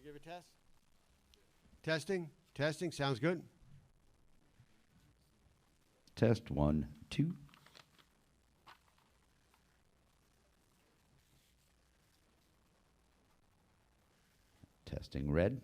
give a test? Testing? Testing, sounds good. Test 1, 2. Testing red.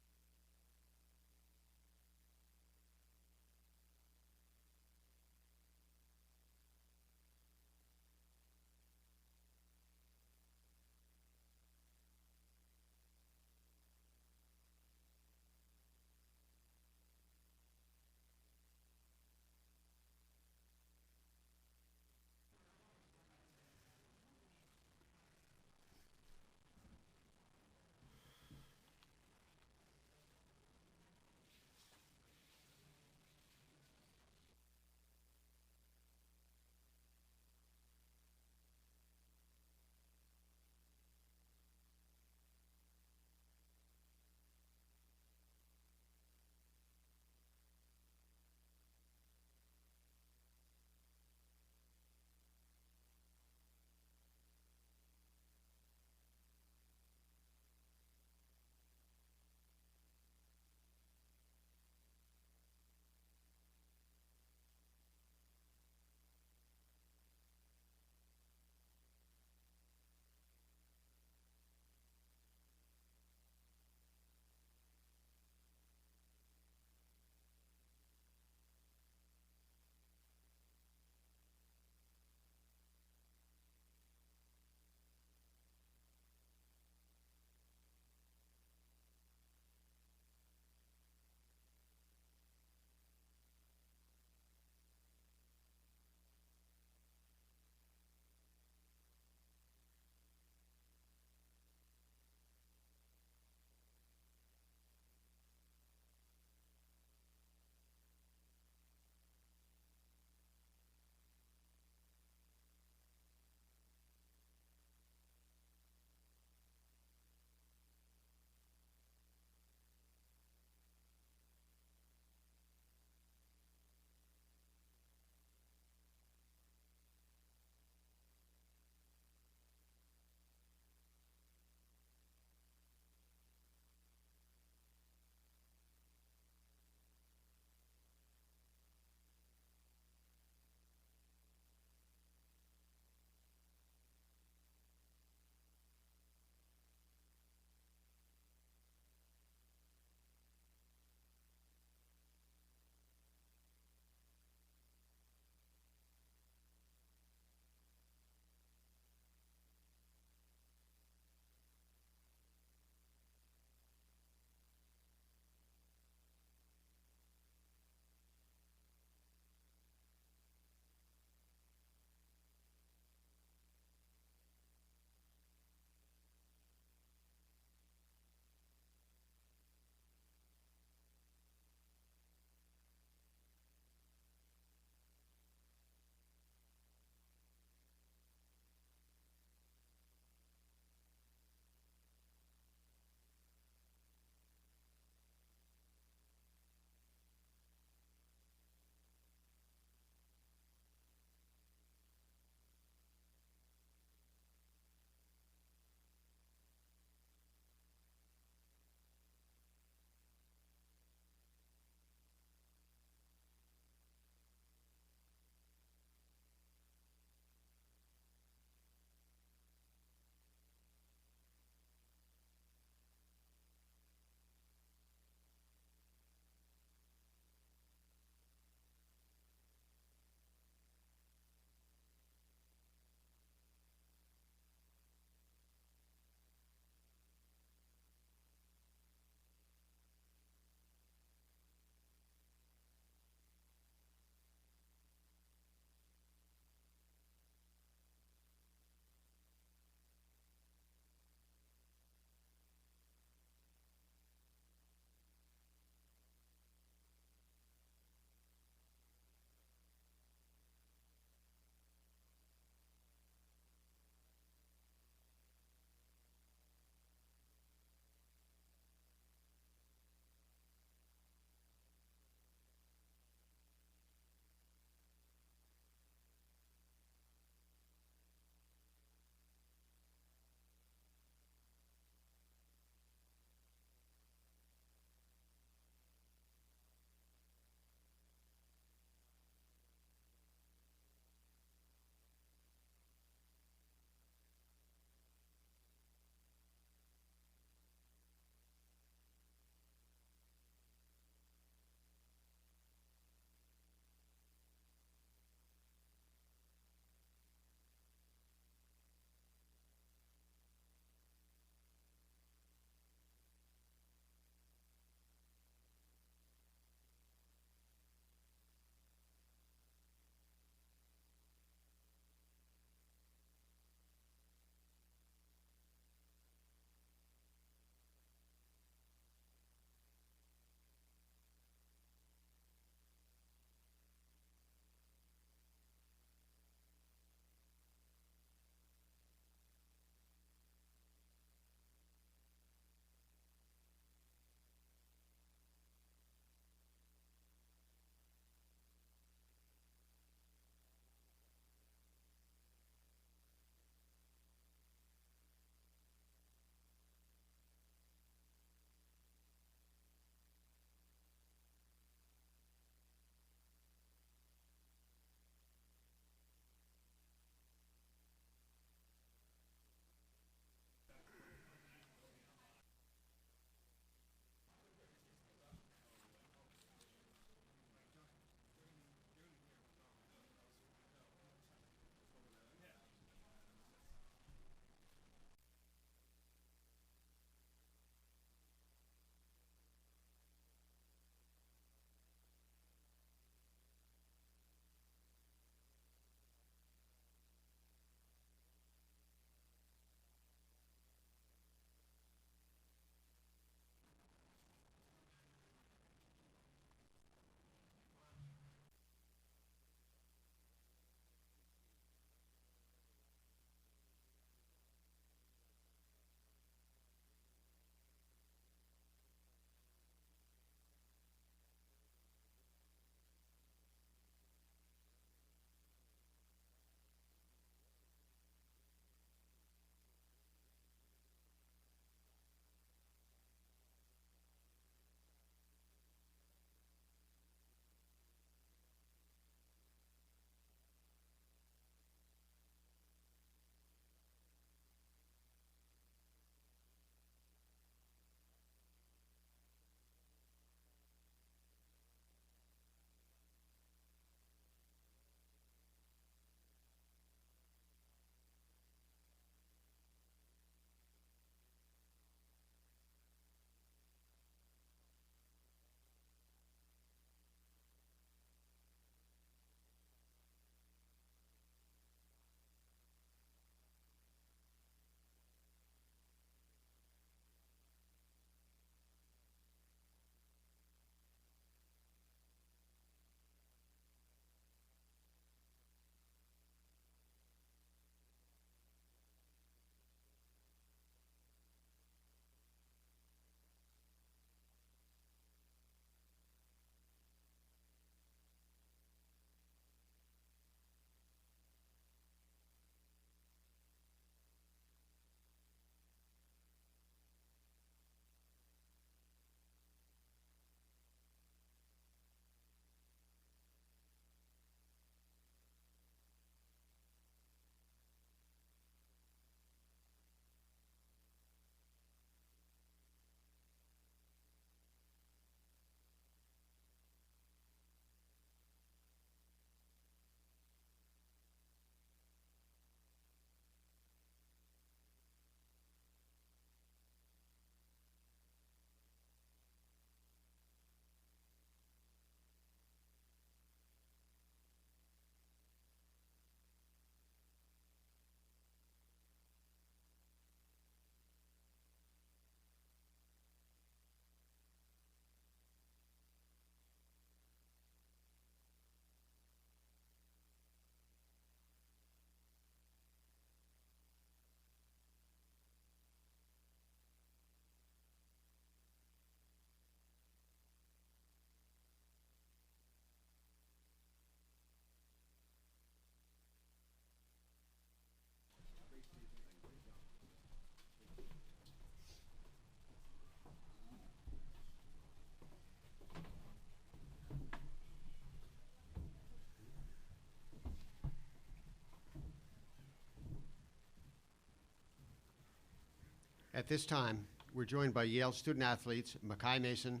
At this time, we're joined by Yale student athletes Makai Mason,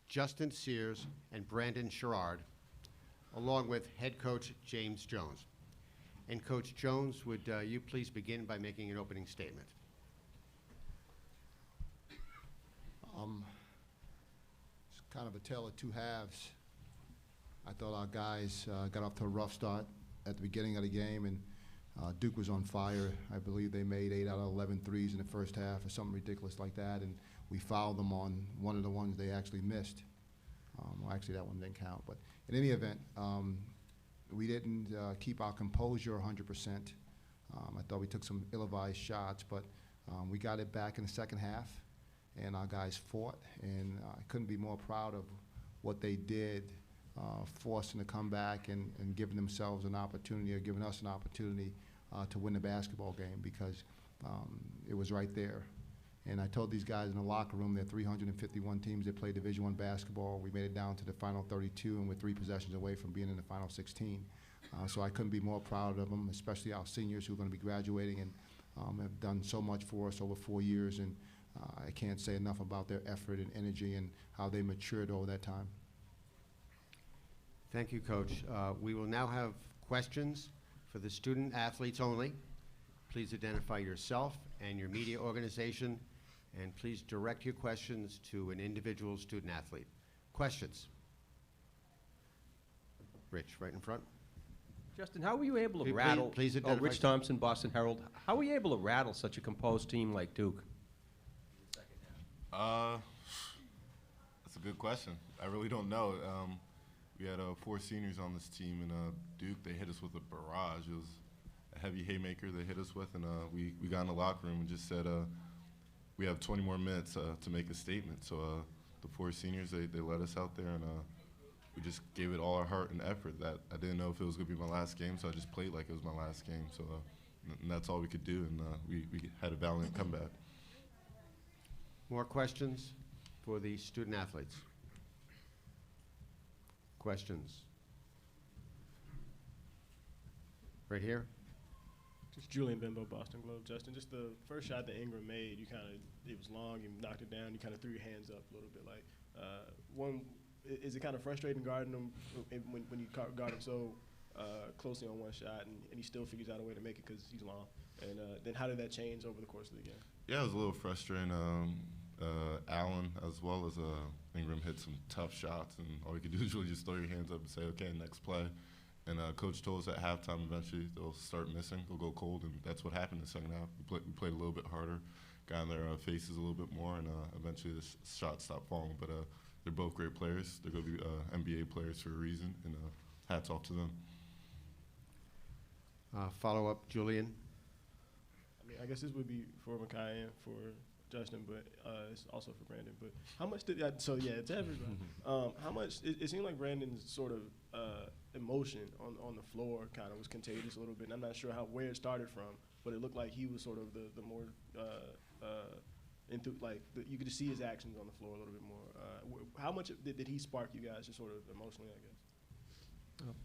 Justin Sears, and Brandon Sherrard, along with head coach James Jones. And Coach Jones, would you please begin by making an opening statement? It's kind of a tale of two halves. I thought our guys got off to a rough start at the beginning of the game, and Duke was on fire. I believe they made 8 out of 11 threes in the first half or something ridiculous like that, and we fouled them on one of the ones they actually missed. Well, actually, that one didn't count. But in any event, we didn't keep our composure 100%. I thought we took some ill-advised shots, but we got it back in the second half, and our guys fought, and I couldn't be more proud of what they did, forcing to come back and giving themselves an opportunity, or giving us an opportunity to win the basketball game, because it was right there. And I told these guys in the locker room, there are 351 teams that play Division I basketball. We made it down to the final 32, and we're 3 possessions away from being in the final 16. So I couldn't be more proud of them, especially our seniors who are going to be graduating and have done so much for us over 4 years. And I can't say enough about their effort and energy and how they matured over that time. Thank you, Coach. We will now have questions for the student athletes only. Please identify yourself and your media organization, and please direct your questions to an individual student athlete. Questions? Rich, right in front. Justin, how were you able to Please- rattle? please identify Rich Thompson, Boston Herald. How were you able to rattle such a composed team like Duke? That's a good question. I really don't know. We had 4 seniors on this team, and Duke, they hit us with a barrage. It was a heavy haymaker they hit us with, and we got in the locker room and just said, we have 20 more minutes to make a statement. So the 4 seniors, they let us out there, and we just gave it all our heart and effort. That I didn't know if it was going to be my last game, so I just played like it was my last game. So and that's all we could do, and we had a valiant comeback. More questions for the student athletes? Questions? Right here. Just Julian Bimbo, Boston Globe. Justin, just the first shot that Ingram made, it was long, you knocked it down, you kind of threw your hands up a little bit. Like, is it kind of frustrating guarding him when you guard him so closely on one shot, and he still figures out a way to make it because he's long? And then how did that change over the course of the game? Yeah, it was a little frustrating. Allen, as well as Ingram, hit some tough shots, and all you can do is really just throw your hands up and say, okay, next play. And Coach told us at halftime eventually they'll start missing, they'll go cold, and that's what happened in the second half. We played a little bit harder, got in their faces a little bit more, and eventually the shots stopped falling. But they're both great players. They're going to be NBA players for a reason, and hats off to them. Follow-up, Julian. I mean, I guess this would be for Makai and for Justin, but it's also for Brandon. But how much did so yeah, it's everybody. How much? It seemed like Brandon's sort of emotion on the floor kind of was contagious a little bit. And I'm not sure where it started from, but it looked like he was sort of the more you could see his actions on the floor a little bit more. How much did he spark you guys just sort of emotionally, I guess?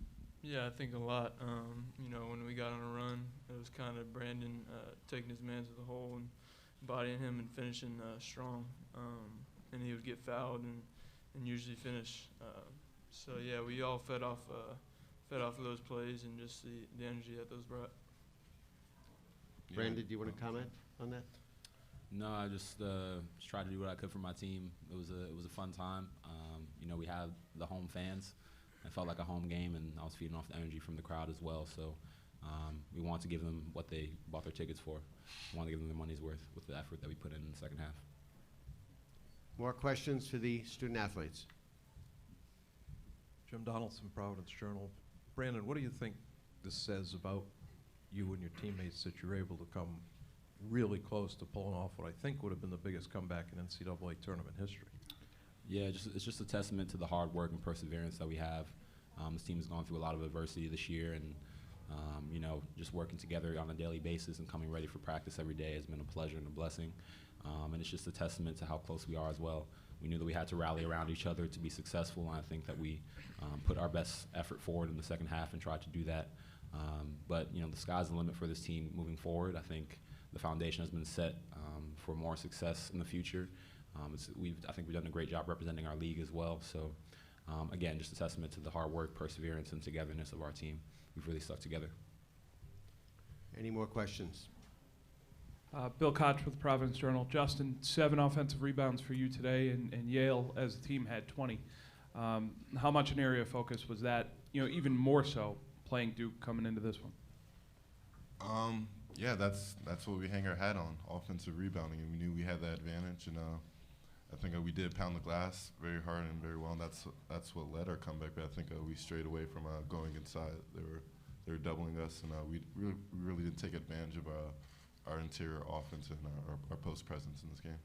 Yeah, I think a lot. When we got on a run, it was kind of Brandon taking his man to the hole and bodying him and finishing strong. And he would get fouled and usually finish. So yeah, we all fed off of those plays and just the energy that those brought. Brandon, do you want to comment on that? No, I just tried to do what I could for my team. It was a fun time. We had the home fans. It felt like a home game, and I was feeding off the energy from the crowd as well. So we wanted to give them what they bought their tickets for. We wanted to give them their money's worth with the effort that we put in the second half. More questions for the student athletes? Jim Donaldson, Providence Journal. Brandon, what do you think this says about you and your teammates that you're able to come really close to pulling off what I think would have been the biggest comeback in NCAA tournament history? Yeah, it's just a testament to the hard work and perseverance that we have. This team has gone through a lot of adversity this year, and just working together on a daily basis and coming ready for practice every day has been a pleasure and a blessing. And it's just a testament to how close we are as well. We knew that we had to rally around each other to be successful, and I think that we put our best effort forward in the second half and tried to do that. But the sky's the limit for this team moving forward. I think the foundation has been set for more success in the future. I think we've done a great job representing our league as well. So again, just a testament to the hard work, perseverance, and togetherness of our team. We've really stuck together. Any more questions? Bill Koch with the Providence Journal. Justin, 7 offensive rebounds for you today, and Yale as a team had 20. How much an area of focus was that, even more so playing Duke coming into this one? Yeah, that's what we hang our hat on, offensive rebounding, and we knew we had that advantage, and I think we did pound the glass very hard and very well, and that's what led our comeback. But I think we strayed away from going inside. They were doubling us, and we really didn't take advantage of our interior offense and our post presence in this game.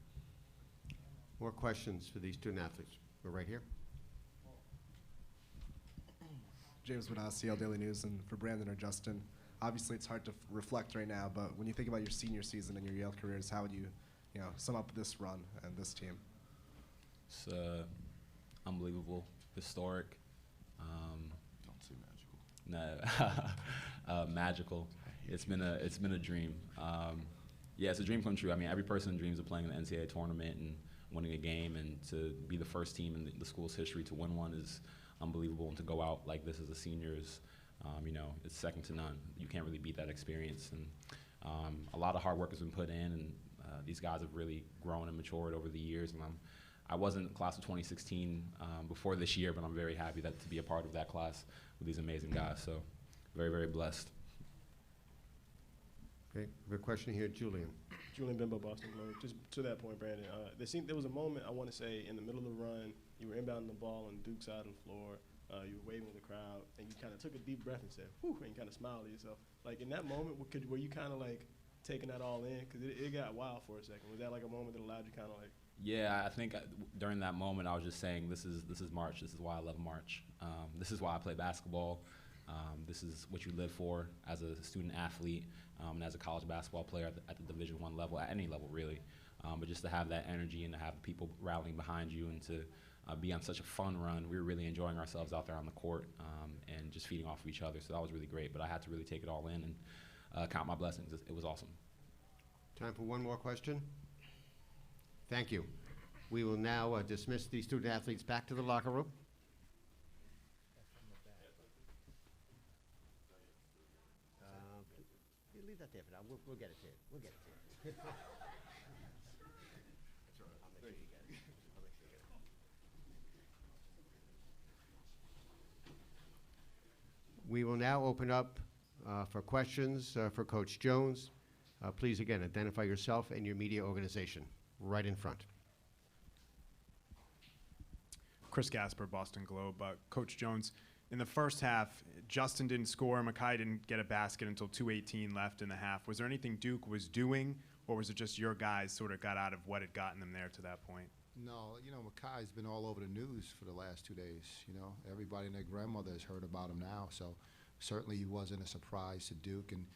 More questions for these student athletes? We're right here. James Manassi, Yale Daily News, and for Brandon or Justin, obviously it's hard to reflect right now, but when you think about your senior season and your Yale careers, how would you, sum up this run and this team? It's unbelievable, historic. Don't say magical. No, magical. It's been a dream. Yeah, it's a dream come true. I mean, every person dreams of playing in the NCAA tournament and winning a game, and to be the first team in the school's history to win one is unbelievable. And to go out like this as a senior is, it's second to none. You can't really beat that experience. And a lot of hard work has been put in, and these guys have really grown and matured over the years. And I wasn't class of 2016 before this year, but I'm very happy to be a part of that class with these amazing guys. So very, very blessed. Okay, we have a question here, Julian. Julian Bimbo, Boston Globe. Just to that point, Brandon, there was a moment, I want to say, in the middle of the run, you were inbounding the ball on Duke's side of the floor, you were waving to the crowd, and you kind of took a deep breath and said, whew, and you kind of smiled at yourself. Like, in that moment, were you kind of like taking that all in? Because it got wild for a second. Was that like a moment that allowed you kind of like? Yeah, I think during that moment, I was just saying, this is March. This is why I love March. This is why I play basketball. This is what you live for as a student athlete and as a college basketball player at the Division I level, at any level really. But just to have that energy and to have people rallying behind you and to be on such a fun run. We were really enjoying ourselves out there on the court and just feeding off of each other. So that was really great. But I had to really take it all in and count my blessings. It was awesome. Time for one more question. Thank you. We will now dismiss the student athletes back to the locker room. Leave that there for now. We'll get it to you. We'll get it to you. I'll make sure you get it. I'll make sure you get it. We will now open up for questions for Coach Jones. Please, again, identify yourself and your media organization. Right in front. Chris Gasper, Boston Globe. Coach Jones, in the first half, Justin didn't score. Mackay didn't get a basket until 2:18 left in the half. Was there anything Duke was doing, or was it just your guys sort of got out of what had gotten them there to that point? No, Mackay's been all over the news for the last 2 days. Everybody and their grandmother has heard about him now. So certainly he wasn't a surprise to Duke. And,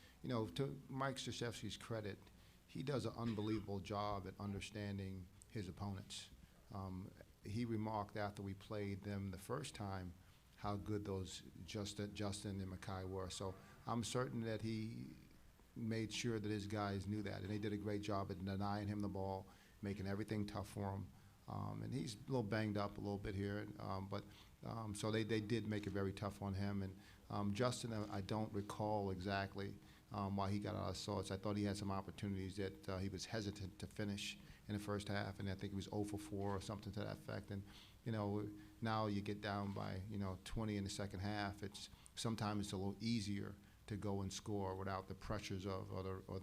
to Mike Krzyzewski's credit, he does an unbelievable job at understanding his opponents. He remarked after we played them the first time how good those Justin and Mackay were. So I'm certain that he made sure that his guys knew that, and they did a great job at denying him the ball, making everything tough for him. And he's a little banged up a little bit here, so they did make it very tough on him. And Justin, I don't recall exactly why he got out of sorts. I thought he had some opportunities that he was hesitant to finish in the first half, and I think he was 0 for 4 or something to that effect. And now you get down by 20 in the second half. Sometimes it's a little easier to go and score without the pressures of or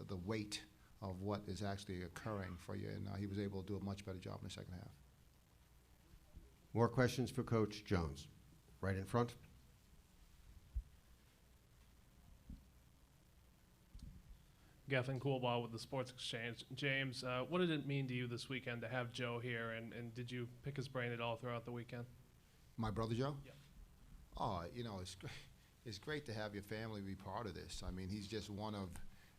the weight of what is actually occurring for you. And he was able to do a much better job in the second half. More questions for Coach Jones. Right in front. Gethin Coolball with the Sports Exchange. James, what did it mean to you this weekend to have Joe here, and did you pick his brain at all throughout the weekend? My brother Joe? Yeah. Oh, it's great to have your family be part of this. I mean, he's just one of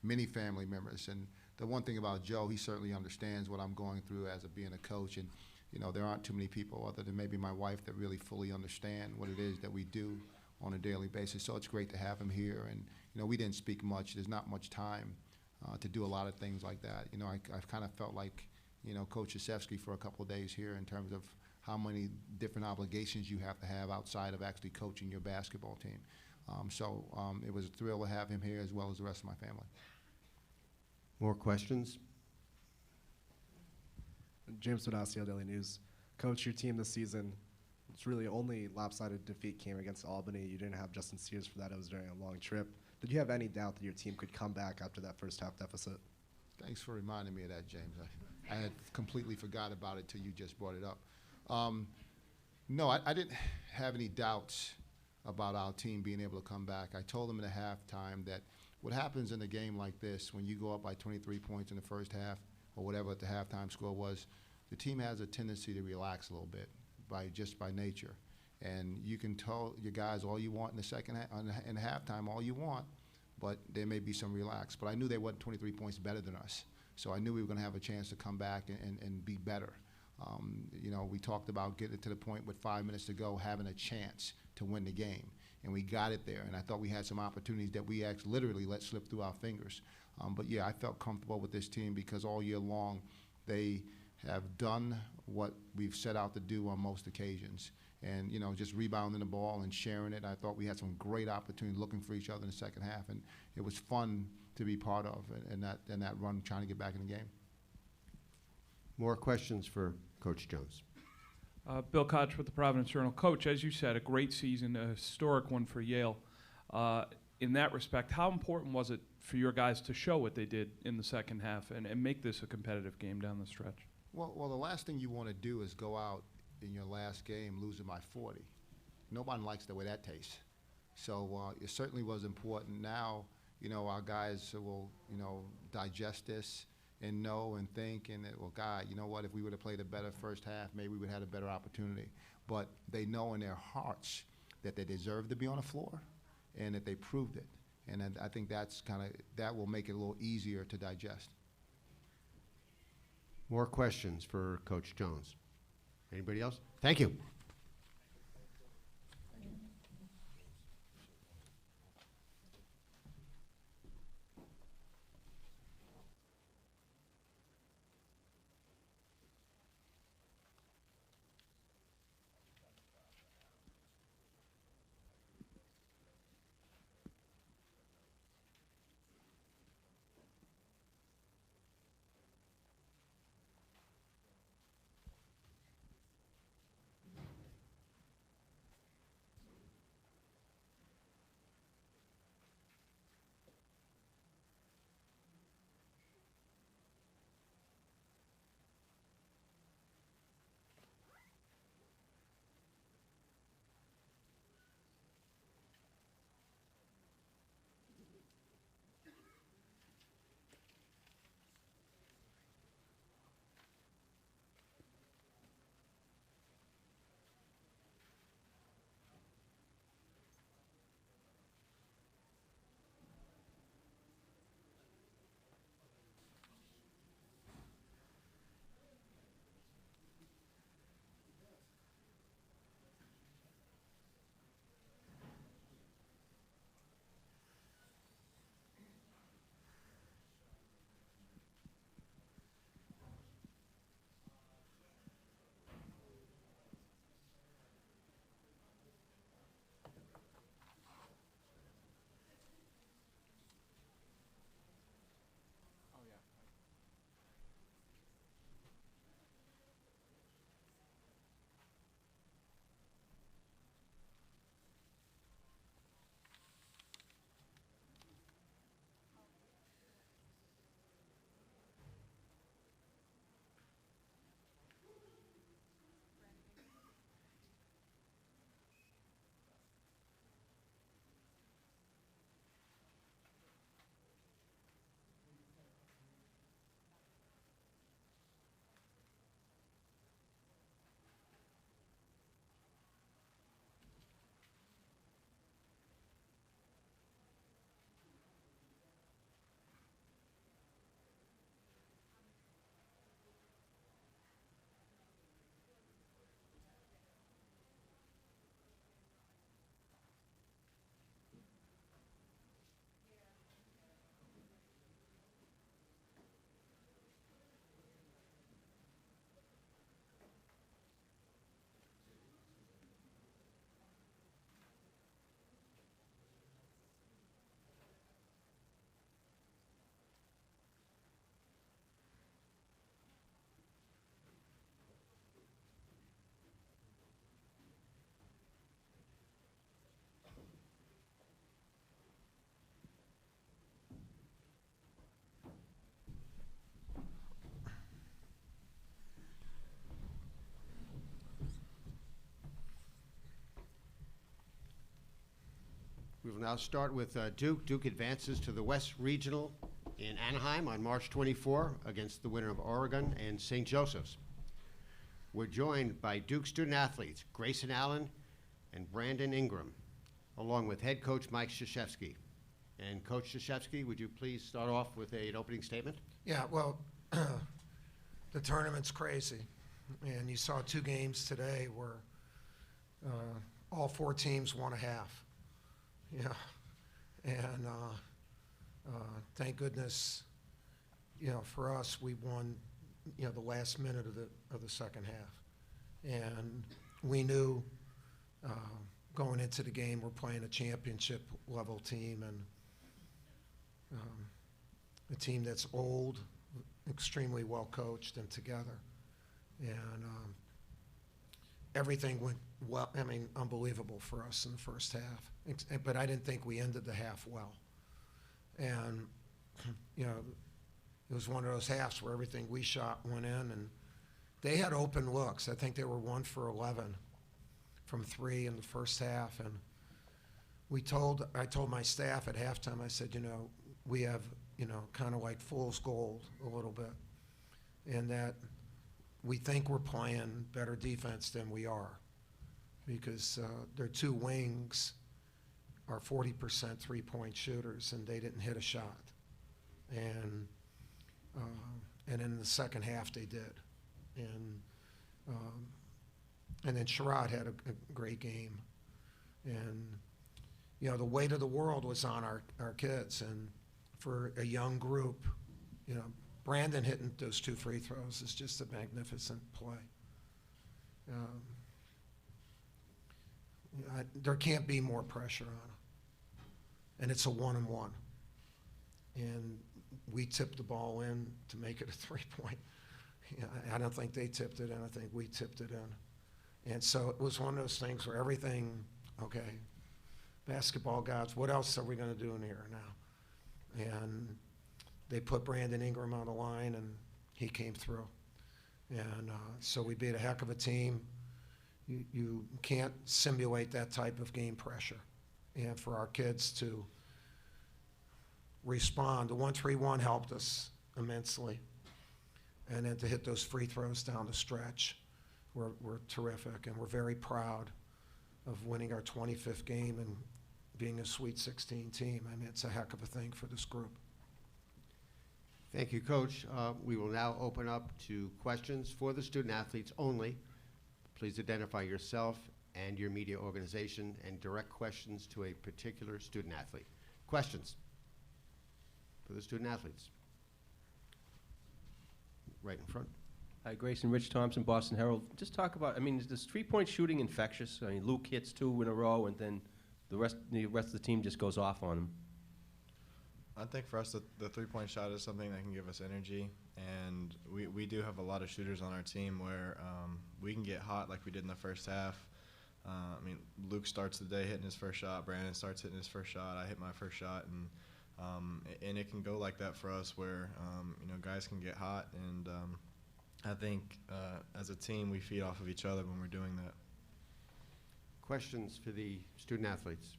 many family members. And the one thing about Joe, he certainly understands what I'm going through as being a coach. And, there aren't too many people other than maybe my wife that really fully understand what it is that we do on a daily basis. So it's great to have him here. And, we didn't speak much. There's not much time to do a lot of things like that. You know, I've kind of felt like, you know, Coach Krzyzewski for a couple of days here in terms of how many different obligations you have to have outside of actually coaching your basketball team. It was a thrill to have him here as well as the rest of my family. More questions? James Bonaccio, Daily News. Coach, your team this season, it's really only lopsided defeat came against Albany. You didn't have Justin Sears for that. It was during a long trip. Did you have any doubt that your team could come back after that first half deficit? Thanks for reminding me of that, James. I had completely forgot about it till you just brought it up. No, I didn't have any doubts about our team being able to come back. I told them at halftime that what happens in a game like this, when you go up by 23 points in the first half, or whatever the halftime score was, the team has a tendency to relax a little bit just by nature. And you can tell your guys all you want in the second in halftime, all you want, but there may be some relax. But I knew they wasn't 23 points better than us, so I knew we were going to have a chance to come back and be better. You know, we talked about getting to the point with 5 minutes to go, having a chance to win the game, and we got it there. And I thought we had some opportunities that we actually literally let slip through our fingers. But yeah, I felt comfortable with this team because all year long they have done what we've set out to do on most occasions. And, you know, just rebounding the ball and sharing it. I thought we had some great opportunities looking for each other in the second half, and it was fun to be part of in that run trying to get back in the game. More questions for Coach Jones? Bill Koch with the Providence Journal. Coach, as you said, a great season, a historic one for Yale. In that respect, how important was it for your guys to show what they did in the second half and make this a competitive game down the stretch? Well, the last thing you want to do is go out in your last game losing by 40. Nobody likes the way that tastes. So it certainly was important. Now, you know, our guys will, you know, digest this and know and think and, well, God, you know what, if we would have played a better first half, maybe we would have had a better opportunity. But they know in their hearts that they deserve to be on the floor and that they proved it. And I think that will make it a little easier to digest. More questions for Coach Jones? Anybody else? Thank you. We will now start with Duke. Duke advances to the West Regional in Anaheim on March 24 against the winner of Oregon and St. Joseph's. We're joined by Duke student athletes Grayson Allen and Brandon Ingram, along with head coach Mike Krzyzewski. And Coach Krzyzewski, would you please start off with an opening statement? Yeah, well, the tournament's crazy. And you saw 2 games today where all 4 teams won a half. Yeah, and thank goodness, for us, we won, the last minute of the second half. And we knew going into the game we're playing a championship level team and a team that's old, extremely well coached and together. And everything went well, unbelievable for us in the first half. But I didn't think we ended the half well. And, it was one of those halves where everything we shot went in, and they had open looks. I think they were 1 for 11 from 3 in the first half. And I told my staff at halftime, I said, we have, kind of like fool's gold a little bit, in that we think we're playing better defense than we are, because their 2 wings are 40% three-point shooters, and they didn't hit a shot. And in the second half they did. And then Sherrod had a great game. And, the weight of the world was on our kids. And for a young group, Brandon hitting those 2 free throws is just a magnificent play. There can't be more pressure on him. And it's a 1-on-1. And we tipped the ball in to make it a 3-point. I don't think they tipped it in. I think we tipped it in. And so it was one of those things where everything, okay, basketball gods, what else are we going to do in here now? And they put Brandon Ingram on the line, and he came through. And so we beat a heck of a team. You can't simulate that type of game pressure. And for our kids to respond, the 1-3-1 helped us immensely. And then to hit those free throws down the stretch were terrific. And we're very proud of winning our 25th game and being a Sweet 16 team. It's a heck of a thing for this group. Thank you, Coach. We will now open up to questions for the student athletes only. Please identify yourself and your media organization and direct questions to a particular student athlete. Questions for the student athletes? Right in front. Hi, Grayson, Rich Thompson, Boston Herald. Just talk about, is this 3-point shooting infectious? Luke hits 2 in a row, and then the rest of the team just goes off on him. I think for us, the 3-point shot is something that can give us energy, and we do have a lot of shooters on our team where we can get hot like we did in the first half. Luke starts the day hitting his first shot, Brandon starts hitting his first shot, I hit my first shot, and it can go like that for us where guys can get hot, and I think as a team we feed off of each other when we're doing that. Questions for the student athletes?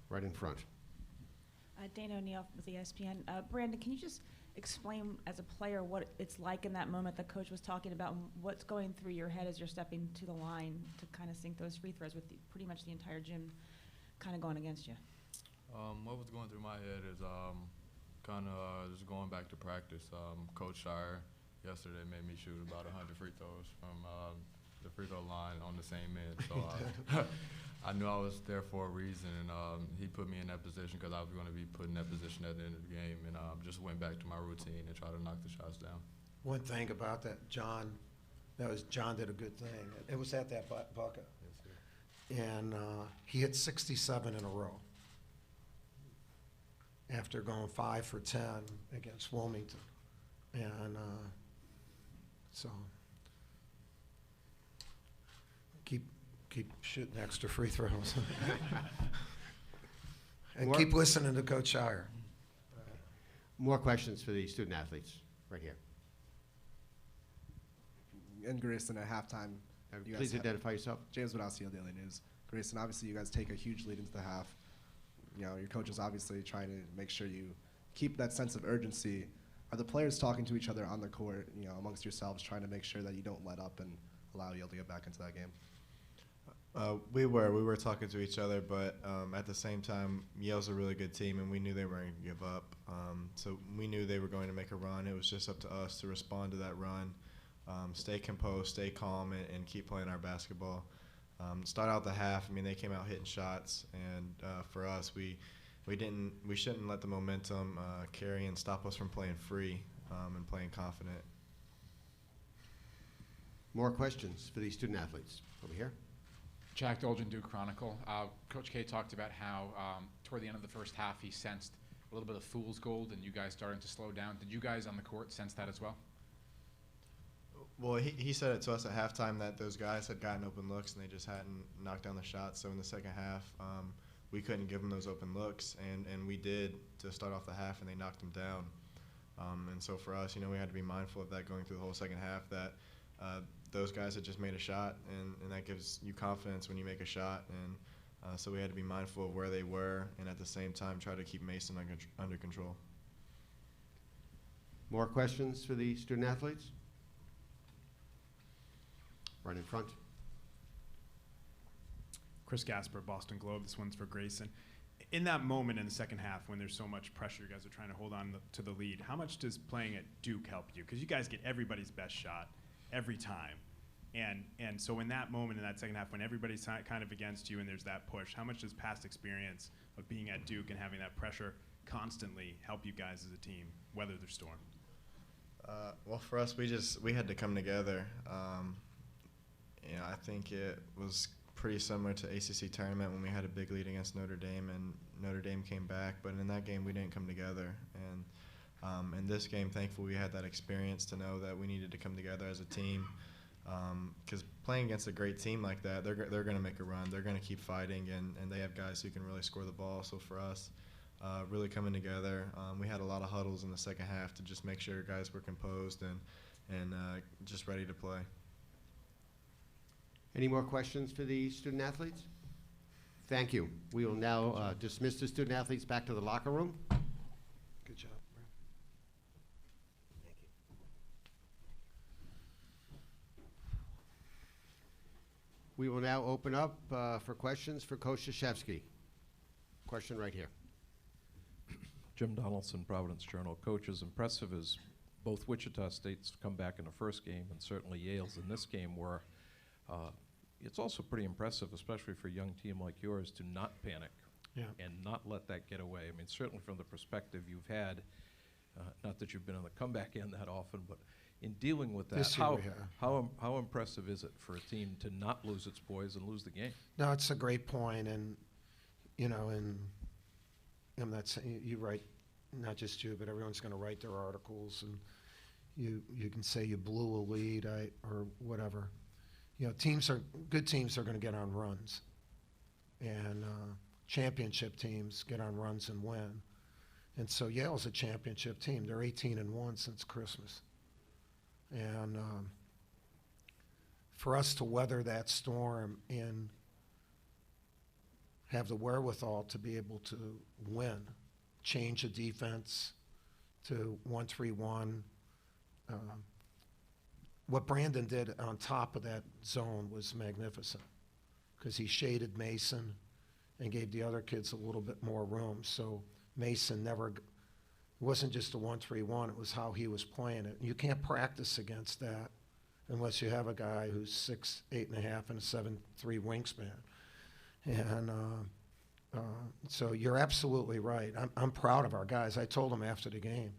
Right in front. Dana O'Neill with ESPN. Brandon, can you just explain as a player what it's like in that moment the coach was talking about, and what's going through your head as you're stepping to the line to kind of sink those free throws with pretty much the entire gym kind of going against you? What was going through my head is kind of just going back to practice. Coach Shire yesterday made me shoot about 100 free throws from the free throw line on the same end. So I knew I was there for a reason, and he put me in that position because I was going to be put in that position at the end of the game, and just went back to my routine and tried to knock the shots down. One thing about that, John did a good thing. It was at that bucket. Yes, sir. And he hit 67 in a row after going 5 for 10 against Wilmington. And so keep shooting extra free throws. And keep listening to Coach Shire. More questions for the student athletes right here. And Grayson, at halftime, You Please guys have- identify yourself. James with Osceola Daily News. Grayson, obviously you guys take a huge lead into the half. You know, your coach is obviously trying to make sure you keep that sense of urgency. Are the players talking to each other on the court, you know, amongst yourselves, trying to make sure that you don't let up and allow Yale to get back into that game? We were talking to each other, but at the same time, Yale's a really good team, and we knew they weren't going to give up. So we knew they were going to make a run. It was just up to us to respond to that run, stay composed, stay calm, and keep playing our basketball. Start out the half. I mean, they came out hitting shots, and for us, we shouldn't let the momentum carry and stop us from playing free and playing confident. More questions for these student athletes over here. Jack Dolgen, Duke Chronicle. Coach K talked about how toward the end of the first half he sensed a little bit of fool's gold and you guys starting to slow down. Did you guys on the court sense that as well? Well, he said it to us at halftime that those guys had gotten open looks and they just hadn't knocked down the shots. So in the second half, we couldn't give them those open looks, and we did to start off the half, and they knocked them down. And so for us, you know, we had to be mindful of that going through the whole second half, that those guys had just made a shot, and that gives you confidence when you make a shot. And so we had to be mindful of where they were, and at the same time try to keep Mason under control. More questions for the student athletes? Right in front. Chris Gasper, Boston Globe. This one's for Grayson. In that moment in the second half when there's so much pressure, you guys are trying to hold on to the lead, how much does playing at Duke help you? Because you guys get everybody's best shot every time. And so in that moment in that second half when everybody's kind of against you and there's that push, how much does past experience of being at Duke and having that pressure constantly help you guys as a team weather the storm? Well, for us, we had to come together. You know, I think it was pretty similar to ACC tournament when we had a big lead against Notre Dame and Notre Dame came back, but in that game we didn't come together. And in this game, thankfully, we had that experience to know that we needed to come together as a team. Because playing against a great team like that, they're going to make a run. They're going to keep fighting, and they have guys who can really score the ball. So for us, really coming together, we had a lot of huddles in the second half to just make sure guys were composed and just ready to play. Any more questions for the student athletes? Thank you. We will now dismiss the student athletes back to the locker room. Good job. We will now open up for questions for Coach Krzyzewski. Question right here. Jim Donaldson, Providence Journal. Coach, as impressive as both Wichita State's come back in the first game and certainly Yale's in this game were, it's also pretty impressive, especially for a young team like yours, to not panic and not let that get away. I mean, certainly from the perspective you've had, not that you've been on the comeback end that often, but in dealing with that, how impressive is it for a team to not lose its poise and lose the game? No, it's a great point, and you know, and I'm not saying you write, not just you, but everyone's going to write their articles, and you can say you blew a lead or whatever. You know, good teams are going to get on runs, and championship teams get on runs and win. And so Yale's a championship team. They're 18-1 since Christmas. And for us to weather that storm and have the wherewithal to be able to win, change the defense to 1-3-1. What Brandon did on top of that zone was magnificent because he shaded Mason and gave the other kids a little bit more room. So Mason it wasn't just a 1-3-1, it was how he was playing it. You can't practice against that unless you have a guy who's 6'8.5" and a 7'3" wingspan. And so you're absolutely right. I'm proud of our guys. I told them after the game.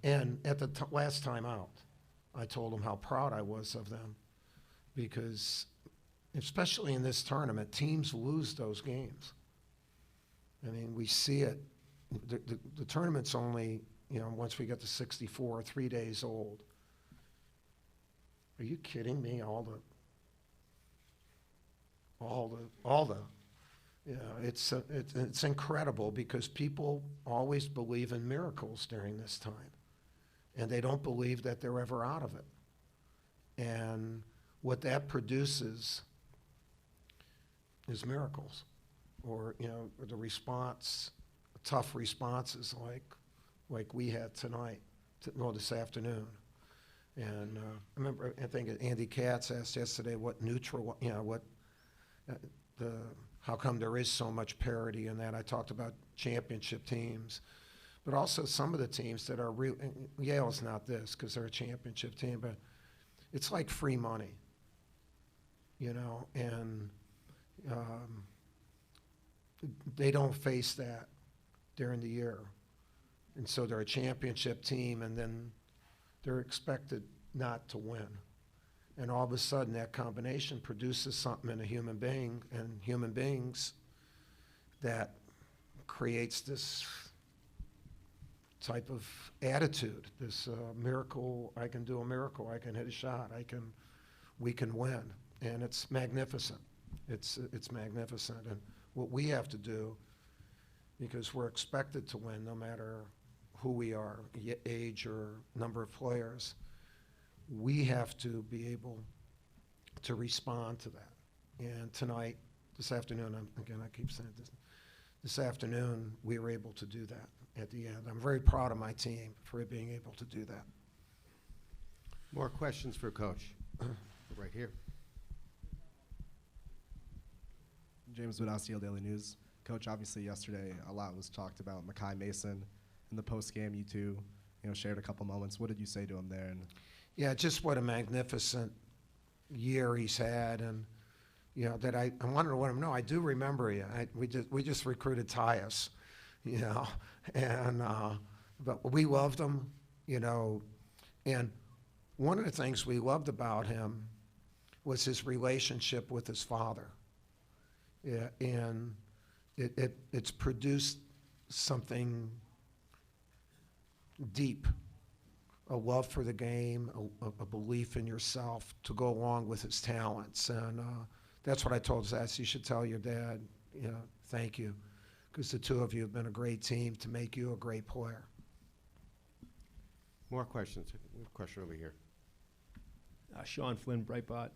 And at the last time out, I told them how proud I was of them because, especially in this tournament, teams lose those games. I mean, we see it. The tournament's only, you know, once we get to 64, 3 days old. Are you kidding me? All the, you know, it's incredible because people always believe in miracles during this time, and they don't believe that they're ever out of it. And what that produces is miracles, or the response, tough responses like we had tonight, this afternoon. And I think Andy Katz asked yesterday how come there is so much parity in that. I talked about championship teams, but also some of the teams that are real. Yale's not this because they're a championship team, but it's like free money, and they don't face that during the year. And so they're a championship team, and then they're expected not to win. And all of a sudden, that combination produces something in a human being, and human beings that creates this type of attitude, this miracle. I can do a miracle. I can hit a shot. We can win, and it's magnificent. It's magnificent, and what we have to do, because we're expected to win no matter who we are, age or number of players, we have to be able to respond to that. And tonight, this afternoon, I keep saying this afternoon, we were able to do that at the end. I'm very proud of my team for being able to do that. More questions for Coach? Right here. James with Yale Daily News. Coach, obviously yesterday a lot was talked about Makai Mason. In the postgame, you two, shared a couple moments. What did you say to him there? And yeah, just what a magnificent year he's had, and that I wanted to let him know I do remember you. We just recruited Tyus, and but we loved him, and one of the things we loved about him was his relationship with his father. Yeah, and it's produced something deep, a love for the game, a belief in yourself to go along with his talents. And that's what I told Zess. You should tell your dad, thank you, because the two of you have been a great team to make you a great player. More questions. We have a question over here. Sean Flynn, Breitbart.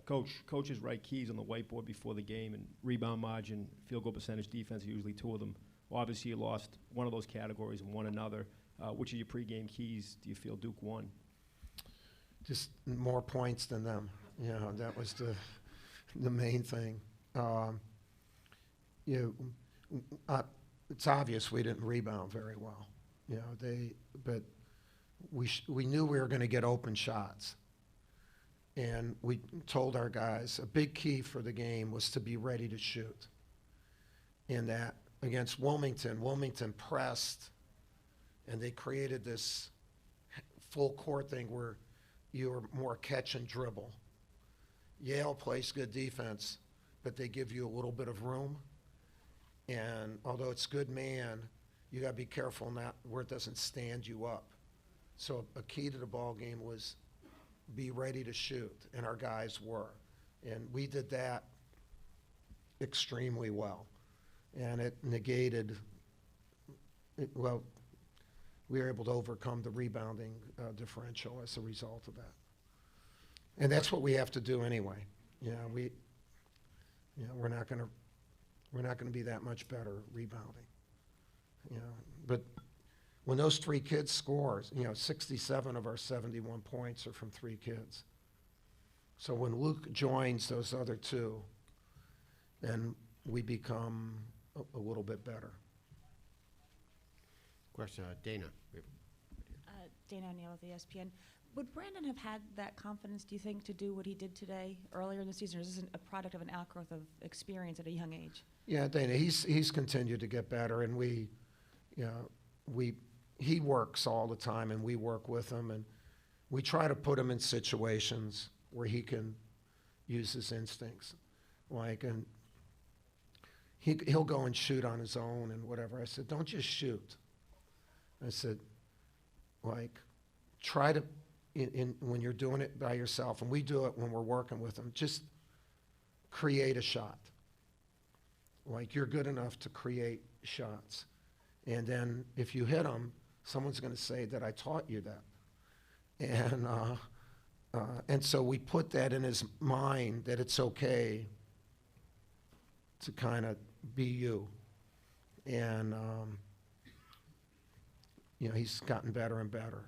Coach is right keys on the whiteboard before the game, and rebound margin, field goal percentage, defense, usually two of them. Well, obviously, you lost one of those categories and won another. Which of your pregame keys do you feel Duke won? Just more points than them. That was the main thing. It's obvious we didn't rebound very well. But we knew we were going to get open shots. And we told our guys a big key for the game was to be ready to shoot. And that against Wilmington pressed, and they created this full court thing where you were more catch and dribble. Yale plays good defense, but they give you a little bit of room. And although it's good man, you got to be careful not where it doesn't stand you up. So a key to the ball game was be ready to shoot, and our guys were. And we did that extremely well. And it negated, we were able to overcome the rebounding differential as a result of that. And that's what we have to do anyway. We're not going to be that much better rebounding. But when those three kids score, 67 of our 71 points are from three kids. So when Luke joins those other two, then we become a little bit better. Question, Dana. Dana O'Neill with ESPN. Would Brandon have had that confidence, do you think, to do what he did today earlier in the season, or is this a product of an outgrowth of experience at a young age? Yeah, Dana, he's continued to get better, and he works all the time, and we work with him, and we try to put him in situations where he can use his instincts, and he'll go and shoot on his own and whatever. I said, don't just shoot. I said, try to, when you're doing it by yourself, and we do it when we're working with him, just create a shot. You're good enough to create shots. And then if you hit them, someone's going to say that I taught you that. And And so we put that in his mind that it's okay to kind of be you. And, you know, he's gotten better and better.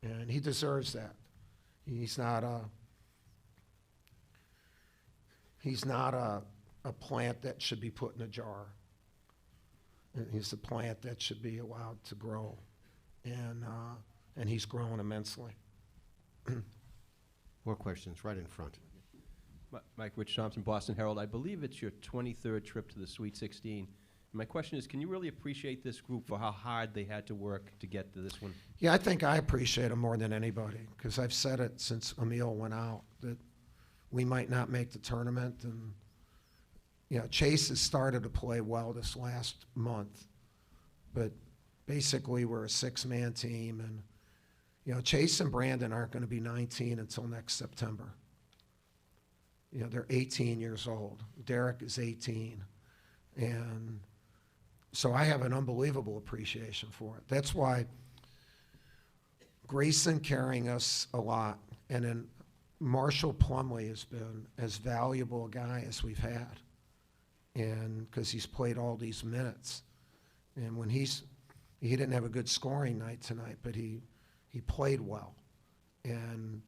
And he deserves that. He's not a plant that should be put in a jar. He's a plant that should be allowed to grow. And he's grown immensely. More questions right in front. Mike, Rich Thompson, Boston Herald. I believe it's your 23rd trip to the Sweet 16. My question is, can you really appreciate this group for how hard they had to work to get to this one? Yeah, I think I appreciate him more than anybody, because I've said it since Emil went out, that we might not make the tournament. And, you know, Chase has started to play well this last month, but basically we're a six-man team. And, you know, Chase and Brandon aren't going to be 19 until next September. You know, they're 18 years old. Derek is 18. And so I have an unbelievable appreciation for it. That's why Grayson carrying us a lot, and then Marshall Plumlee has been as valuable a guy as we've had, and because he's played all these minutes. And when he didn't have a good scoring night tonight, but he played well. And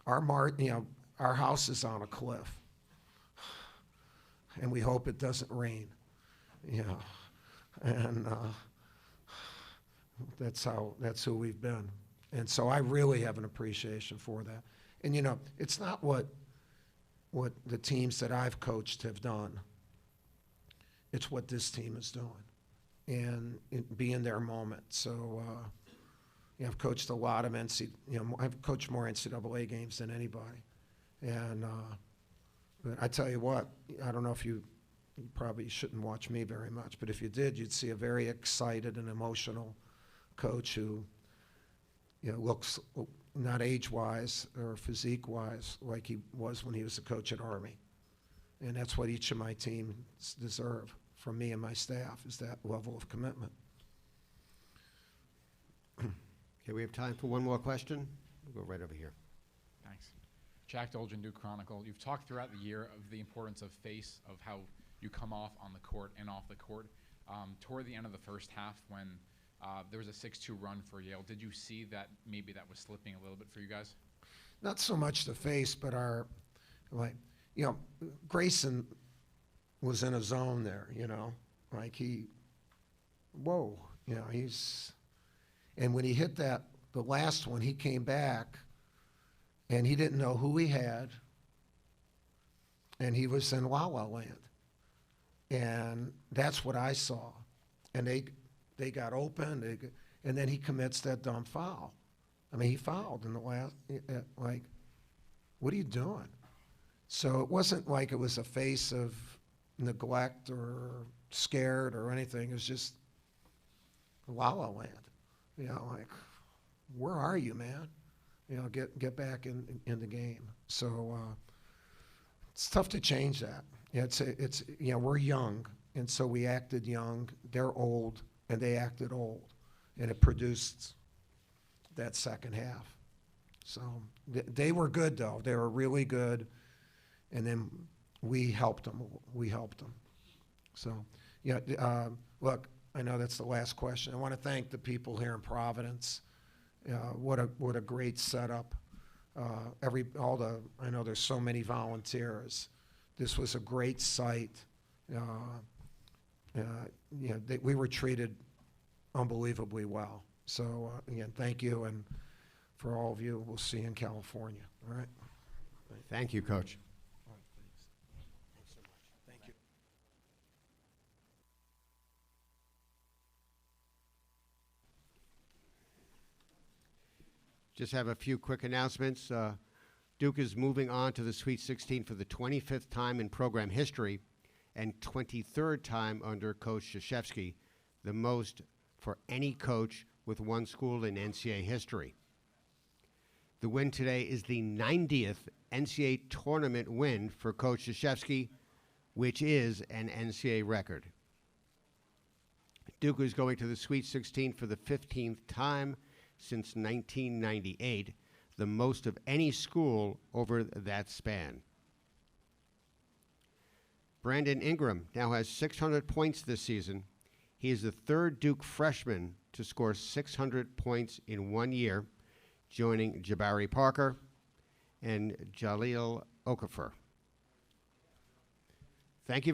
our house is on a cliff, and we hope it doesn't rain. You know, and that's who we've been. And so I really have an appreciation for that. And, you know, it's not what the teams that I've coached have done. It's what this team is doing, and be in their moment. So, I've coached a lot of I've coached more NCAA games than anybody. And, but I tell you what, I don't know if you probably shouldn't watch me very much, but if you did, you'd see a very excited and emotional coach who, you know, looks not age-wise or physique-wise like he was when he was a coach at Army. And that's what each of my teams deserve from me and my staff, is that level of commitment. Okay, we have time for one more question. We'll go right over here. Thanks. Jack Dolgen, Duke Chronicle. You've talked throughout the year of the importance of face, of how you come off on the court and off the court. Toward the end of the first half, when there was a 6-2 run for Yale, did you see that maybe that was slipping a little bit for you guys? Not so much the face, but Grayson was in a zone there, you know, like and when he hit the last one, he came back, and he didn't know who he had, and he was in La La Land. And that's what I saw. And they got open, and then he commits that dumb foul. I mean, he fouled in the last, like, what are you doing? So it wasn't like it was a face of neglect or scared or anything. It was just La La Land. You know, like, where are you, man? You know, get back in the game. So it's tough to change that. It's you know, we're young, and so we acted young. They're old, and they acted old, and it produced that second half. So they were good, though. They were really good, and then we helped them. So, yeah, look, I know that's the last question. I want to thank the people here in Providence. What a great setup. I know there's so many volunteers. This was a great site. We were treated unbelievably well. So again, thank you, and for all of you, we'll see you in California. All right. Thank you, Coach. Thanks so much. Thank you. Just have a few quick announcements. Duke is moving on to the Sweet 16 for the 25th time in program history and 23rd time under Coach Krzyzewski, the most for any coach with one school in NCAA history. The win today is the 90th NCAA tournament win for Coach Krzyzewski, which is an NCAA record. Duke is going to the Sweet 16 for the 15th time since 1998. the most of any school over that span. Brandon Ingram now has 600 points this season. He is the third Duke freshman to score 600 points in 1 year, joining Jabari Parker and Jaleel Okafor. Thank you very much.